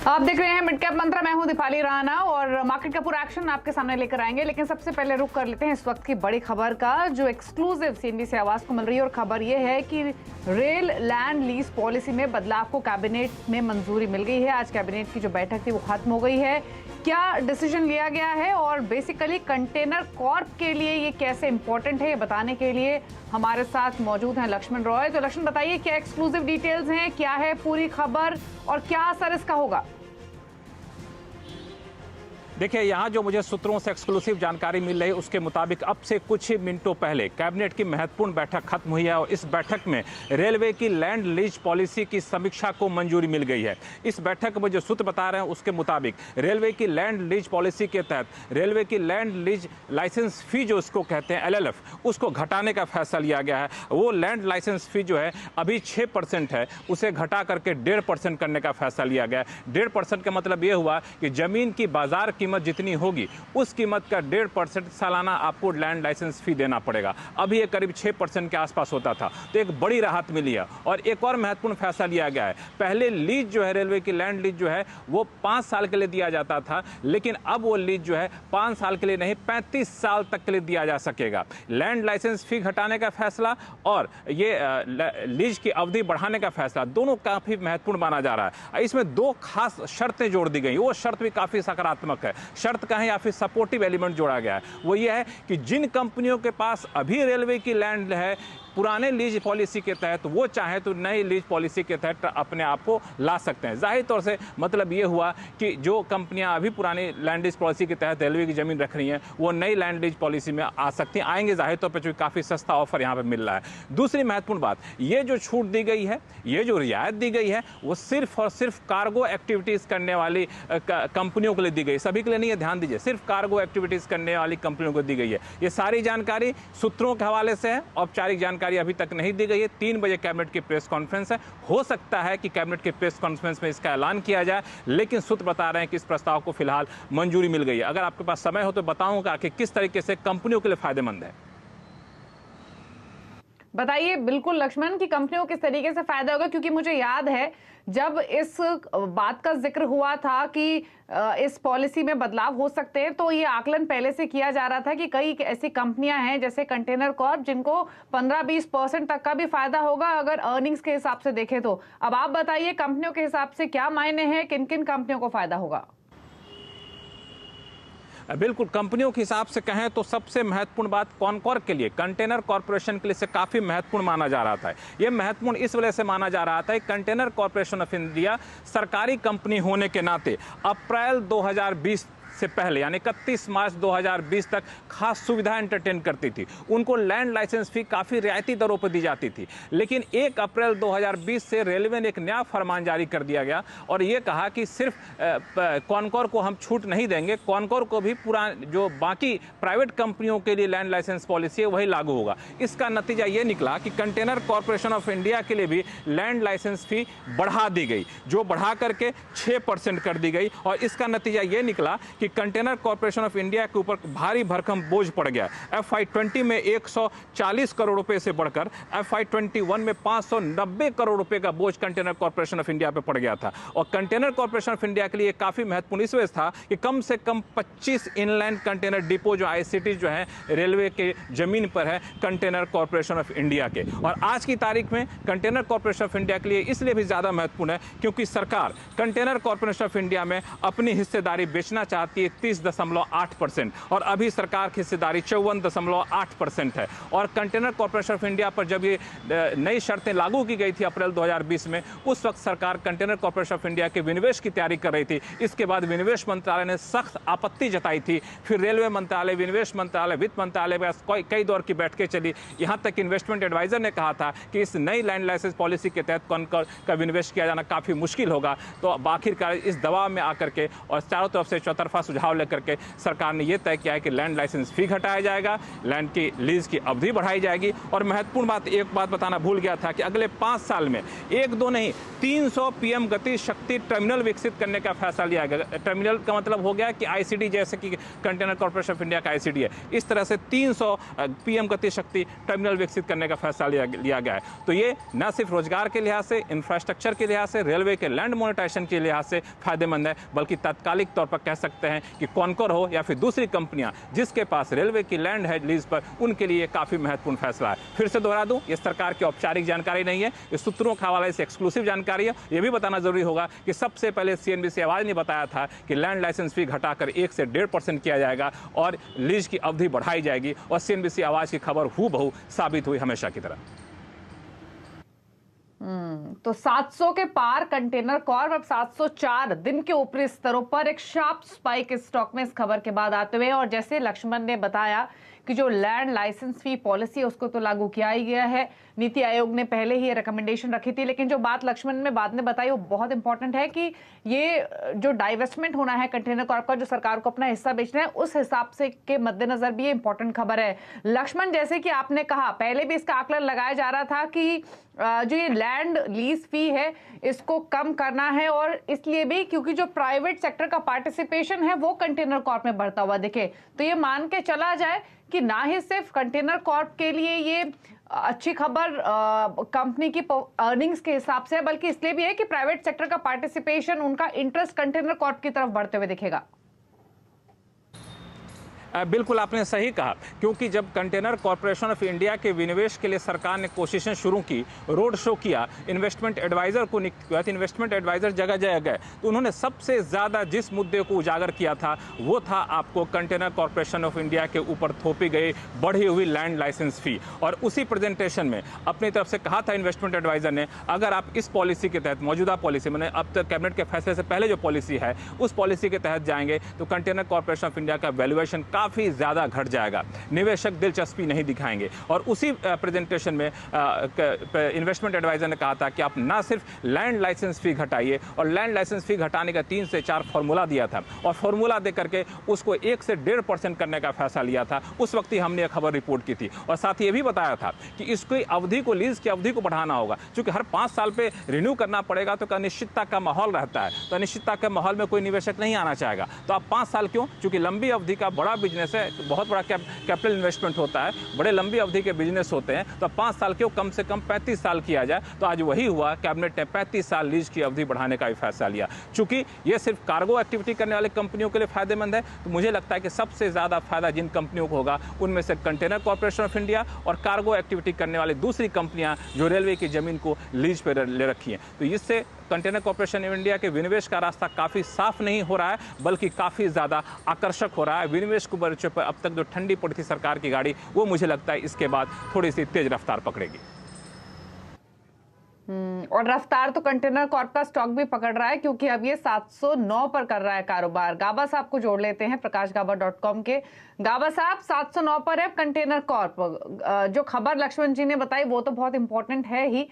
आप देख रहे हैं मिड कैप मंत्रा। मैं हूं दीपाली राणा और मार्केट का पूरा एक्शन आपके सामने लेकर आएंगे। लेकिन सबसे पहले रुक कर लेते हैं इस वक्त की बड़ी खबर का, जो एक्सक्लूसिव सीएनबी से आवाज को मिल रही है। और खबर यह है कि रेल लैंड लीज पॉलिसी में बदलाव को कैबिनेट में मंजूरी मिल गई है। आज कैबिनेट की जो बैठक थी वो खत्म हो गई है। क्या डिसीजन लिया गया है और बेसिकली कंटेनर कॉर्प के लिए ये कैसे इंपॉर्टेंट है, ये बताने के लिए हमारे साथ मौजूद हैं लक्ष्मण रॉय। तो लक्ष्मण, बताइए क्या एक्सक्लूसिव डिटेल्स हैं, क्या है पूरी खबर और क्या असर इसका होगा? देखिए, यहाँ जो मुझे सूत्रों से एक्सक्लूसिव जानकारी मिल रही है उसके मुताबिक अब से कुछ ही मिनटों पहले कैबिनेट की महत्वपूर्ण बैठक खत्म हुई है और इस बैठक में रेलवे की लैंड लीज पॉलिसी की समीक्षा को मंजूरी मिल गई है। इस बैठक में जो सूत्र बता रहे हैं उसके मुताबिक रेलवे की लैंड लीज पॉलिसी के तहत रेलवे की लैंड लीज लाइसेंस फी जो उसको कहते हैं LLF, उसको घटाने का फैसला लिया गया है। वो लैंड लाइसेंस फी जो है अभी 6% है, उसे घटा करके 1.5% करने का फैसला लिया गया है। 1.5% का मतलब ये हुआ कि जमीन की बाजार कीमत जितनी होगी उस कीमत का 1.5% सालाना आपको लैंड लाइसेंस फी देना पड़ेगा। अभी ये करीब 6% के आसपास होता था, तो एक बड़ी राहत मिली है। और एक और महत्वपूर्ण फैसला लिया गया है। पहले लीज जो है, रेलवे की लैंड लीज जो है वो 5 साल के लिए दिया जाता था, लेकिन अब वो लीज जो है 5 साल के लिए नहीं 35 साल तक के लिए दिया जा सकेगा। लैंड लाइसेंस फी घटाने का फैसला और ये लीज की अवधि बढ़ाने का फैसला दोनों काफी महत्वपूर्ण माना जा रहा है। इसमें 2 खास शर्तें जोड़ दी गई, वो शर्त भी काफी सकारात्मक है। शर्त कहें या फिर सपोर्टिव एलिमेंट जोड़ा गया है, वो ये है कि जिन कंपनियों के पास अभी रेलवे की लैंड है पुराने लीज पॉलिसी के तहत, वो चाहे तो नई लीज पॉलिसी के तहत अपने आप को ला सकते हैं। जाहिर तौर से मतलब ये हुआ कि जो कंपनियां अभी पुरानी लैंड लीज पॉलिसी के तहत रेलवे की जमीन रख रही हैं वो नई लैंड लीज पॉलिसी में आ सकती हैं, आएंगे जाहिर तौर पर, चूंकि काफ़ी सस्ता ऑफर यहाँ पर मिल रहा है। दूसरी महत्वपूर्ण बात, ये जो छूट दी गई है, ये जो रियायत दी गई है, वो सिर्फ और सिर्फ कार्गो एक्टिविटीज़ करने वाली कंपनियों के लिए दी गई, सभी के लिए नहीं है। ध्यान दीजिए, सिर्फ कार्गो एक्टिविटीज़ करने वाली कंपनियों को दी गई है। ये सारी जानकारी सूत्रों के हवाले से है, औपचारिक जानकारी अभी तक नहीं दी गई है। 3 बजे कैबिनेट की प्रेस कॉन्फ्रेंस है, हो सकता है कि कैबिनेट की प्रेस कॉन्फ्रेंस में इसका ऐलान किया जाए, लेकिन सूत्र बता रहे हैं कि इस प्रस्ताव को फिलहाल मंजूरी मिल गई है। अगर आपके पास समय हो तो बताऊंगा कि किस तरीके से कंपनियों के लिए फायदेमंद है। बताइए बिल्कुल लक्ष्मण कि कंपनियों किस तरीके से फायदा होगा, क्योंकि मुझे याद है जब इस बात का जिक्र हुआ था कि इस पॉलिसी में बदलाव हो सकते हैं, तो ये आकलन पहले से किया जा रहा था कि कई ऐसी कंपनियां हैं जैसे कंटेनर कॉर्प जिनको 15-20% तक का भी फायदा होगा अगर अर्निंग्स के हिसाब से देखें तो। अब आप बताइए कंपनियों के हिसाब से क्या मायने हैं, किन किन कंपनियों को फायदा होगा? बिल्कुल, कंपनियों के हिसाब से कहें तो सबसे महत्वपूर्ण बात कॉनकॉर के लिए, कंटेनर कॉरपोरेशन के लिए से काफ़ी महत्वपूर्ण माना जा रहा था। ये महत्वपूर्ण इस वजह से माना जा रहा था कि कंटेनर कॉरपोरेशन ऑफ इंडिया सरकारी कंपनी होने के नाते अप्रैल 2020 से पहले यानी 31 मार्च 2020 तक खास सुविधा एंटरटेन करती थी। उनको लैंड लाइसेंस फी काफ़ी रियायती दरों पर दी जाती थी। लेकिन 1 अप्रैल 2020 से रेलवे ने एक नया फरमान जारी कर दिया गया और ये कहा कि सिर्फ कॉनकॉर को हम छूट नहीं देंगे, कॉनकॉर को भी पूरा जो बाकी प्राइवेट कंपनियों के लिए लैंड लाइसेंस पॉलिसी है वही लागू होगा। इसका नतीजा ये निकला कि कंटेनर कॉरपोरेशन ऑफ इंडिया के लिए भी लैंड लाइसेंस फी बढ़ा दी गई, जो बढ़ा करके 6% कर दी गई। और इसका नतीजा ये निकला कि कंटेनर कॉरपोरेशन ऑफ इंडिया के ऊपर भारी भरकम बोझ पड़ गया। FY20 में 140 करोड़ रुपए से बढ़कर FY21 में 590 करोड़ रुपए का बोझ कंटेनर कॉरपोरेशन ऑफ इंडिया पे पड़ गया था। और कंटेनर कॉरपोरेशन ऑफ इंडिया के लिए काफी महत्वपूर्ण इस वजह था कि कम से कम 25 इनलैंड कंटेनर डिपो जो ICT जो है रेलवे के जमीन पर है कंटेनर कॉरपोरेशन ऑफ इंडिया के। और आज की तारीख में कंटेनर कॉरपोरेशन ऑफ इंडिया के लिए इसलिए भी ज्यादा महत्वपूर्ण है क्योंकि सरकार कंटेनर कॉरपोरेशन ऑफ इंडिया में अपनी हिस्सेदारी बेचना चाहती है 30.8% और अभी सरकार की हिस्सेदारी 54.8% है। और कंटेनर कॉरपोरेशन ऑफ इंडिया पर जब ये नई शर्तें लागू की गई थी अप्रैल 2020 में, उस वक्त सरकार कंटेनर कॉरपोरेशन ऑफ इंडिया के विनिवेश की तैयारी कर रही थी। इसके बाद विनिवेश मंत्रालय ने सख्त आपत्ति जताई थी। फिर रेलवे मंत्रालय, विनिवेश मंत्रालय, वित्त मंत्रालय में कई दौर की बैठकें चली। यहाँ तक इन्वेस्टमेंट एडवाइजर ने कहा था कि इस नई लैंड लाइसेंस पॉलिसी के तहत कॉनकॉर का विनिवेश किया जाना काफ़ी मुश्किल होगा। तो आखिरकार इस दबाव में आकर के और चारों तरफ से चौतरफा तरफा सुझाव लेकर के सरकार ने यह तय किया है कि लैंड लाइसेंस फी घटाया जाएगा, लैंड की लीज की अवधि बढ़ाई जाएगी। और महत्वपूर्ण बात, एक बात बताना भूल गया था कि अगले 5 साल में 1 2 नहीं 300 पीएम गति शक्ति टर्मिनल विकसित करने का फैसला लिया गया। टर्मिनल का मतलब हो गया कि आईसीडी, जैसे कि कंटेनर कॉर्पोरेशन ऑफ इंडिया का आईसीडी है, इस तरह से 300 पीएम गति शक्ति टर्मिनल विकसित करने का फैसला लिया गया है। तो ये न सिर्फ रोजगार के लिहाज से, इंफ्रास्ट्रक्चर के लिहाज से, रेलवे के लैंड मोनेटाइजेशन के लिहाज से फायदेमंद है, बल्कि तात्कालिक तौर पर कह सकते हैं कि कॉनकोर हो या फिर दूसरी कंपनियां जिसके पास रेलवे की लैंड है लीज पर, उनके लिए काफी महत्वपूर्ण फैसला है। फिर से दोहरा दूं, ये सरकार की औपचारिक जानकारी नहीं है, इस सूत्रों के हवाले से एक्सक्लूसिव जानकारी है। यह भी बताना जरूरी होगा कि सबसे पहले सीएनबीसी आवाज ने बताया था कि लैंड लाइसेंस फी घटाकर 1 से 1.5% किया जाएगा और लीज की अवधि बढ़ाई जाएगी, और सीएनबीसी आवाज की खबर हूबहू साबित हुई हमेशा की तरह। तो 700 के पार कंटेनर कॉर्प अब 704 दिन के ऊपरी स्तरों पर, एक शार्प स्पाइक स्टॉक में इस खबर के बाद आते हुए। और जैसे लक्ष्मण ने बताया कि जो लैंड लाइसेंस फी पॉलिसी है उसको तो लागू किया ही गया है, नीति आयोग ने पहले ही रिकमेंडेशन रखी थी। लेकिन जो बात लक्ष्मण ने बाद में बताई वो बहुत इंपॉर्टेंट है कि ये जो डाइवेस्टमेंट होना है कंटेनर कॉर्प का, जो सरकार को अपना हिस्सा बेचना है, उस हिसाब से के मद्देनजर भी ये इंपॉर्टेंट खबर है। लक्ष्मण, जैसे कि आपने कहा, पहले भी इसका आकलन लगाया जा रहा था कि जो ये लैंड लीज फी है इसको कम करना है, और इसलिए भी क्योंकि जो प्राइवेट सेक्टर का पार्टिसिपेशन है वो कंटेनर कॉर्प में बढ़ता हुआ दिखे। तो ये मान के चला जाए कि ना ही सिर्फ कंटेनर कॉर्प के लिए ये अच्छी खबर कंपनी की अर्निंग्स के हिसाब से, बल्कि इसलिए भी है कि प्राइवेट सेक्टर का पार्टिसिपेशन, उनका इंटरेस्ट कंटेनर कॉर्प की तरफ बढ़ते हुए दिखेगा। बिल्कुल आपने सही कहा, क्योंकि जब कंटेनर कॉर्पोरेशन ऑफ इंडिया के विनिवेश के लिए सरकार ने कोशिशें शुरू की, रोड शो किया, इन्वेस्टमेंट एडवाइजर को नियुक्त किया, इन्वेस्टमेंट एडवाइजर जगह जगह गए, तो उन्होंने सबसे ज़्यादा जिस मुद्दे को उजागर किया था वो था आपको कंटेनर कॉर्पोरेशन ऑफ इंडिया के ऊपर थोपी गई बढ़ी हुई लैंड लाइसेंस फी। और उसी प्रेजेंटेशन में अपनी तरफ से कहा था इन्वेस्टमेंट एडवाइजर ने, अगर आप इस पॉलिसी के तहत, मौजूदा पॉलिसी मैंने अब तक कैबिनेट के फैसले से पहले जो पॉलिसी है उस पॉलिसी के तहत जाएंगे तो कंटेनर कॉर्पोरेशन ऑफ इंडिया का वैल्यूएशन काफ़ी ज़्यादा घट जाएगा, निवेशक दिलचस्पी नहीं दिखाएंगे। और उसी प्रेजेंटेशन में इन्वेस्टमेंट एडवाइजर ने कहा था कि आप ना सिर्फ लैंड लाइसेंस फी घटाइए, और लैंड लाइसेंस फी घटाने का 3 से 4 फार्मूला दिया था, और फार्मूला दे करके उसको 1 से 1.5% करने का फैसला लिया था। उस वक्त ही हमने यह खबर रिपोर्ट की थी, और साथ ही ये भी बताया था कि इसकी अवधि को, लीज की अवधि को बढ़ाना होगा, क्योंकि हर 5 साल पे रिन्यू करना पड़ेगा, तो अनिश्चितता का माहौल रहता है, तो अनिश्चितता के माहौल में कोई निवेशक नहीं आना चाहेगा। तो आप 5 साल क्यों, क्योंकि लंबी अवधि का बड़ा बिजनेस है, बहुत बड़ा कैपिटल इन्वेस्टमेंट होता है, बड़े लंबी अवधि के बिजनेस होते हैं, तो 5 साल क्यों, कम से कम 35 साल किया जाए। तो आज वही हुआ, कैबिनेट ने 35 साल लीज की अवधि बढ़ाने का भी फैसला लिया। चूंकि ये सिर्फ कार्गो एक्टिविटी करने वाले कंपनियों के लिए फायदेमंद है, तो मुझे लगता है कि सबसे ज्यादा फायदा जिन कंपनियों को होगा उनमें से कंटेनर कॉर्पोरेशन ऑफ इंडिया और कार्गो एक्टिविटी करने वाली दूसरी कंपनियां जो रेलवे की जमीन को लीज पर ले रखी हैं। तो इससे कंटेनर कॉर्पोरेशन ऑफ इंडिया के विनिवेश का रास्ता काफ़ी साफ नहीं हो रहा है, बल्कि काफ़ी ज़्यादा आकर्षक हो रहा है। विनिवेश को बच्चे पर अब तक जो ठंडी पड़ी थी सरकार की गाड़ी, वो मुझे लगता है इसके बाद थोड़ी सी तेज रफ्तार पकड़ेगी। और रफ्तार तो कंटेनर कॉर्प का स्टॉक भी पकड़ रहा है, क्योंकि अब ये 709 पर कर रहा है कारोबार। गाबा साहब को जोड़ लेते हैं प्रकाशगाबा.com के। गाबा साहब, 709 पर है कंटेनर कॉर्प। जो खबर लक्ष्मण जी ने बताई वो तो बहुत इंपॉर्टेंट है ही,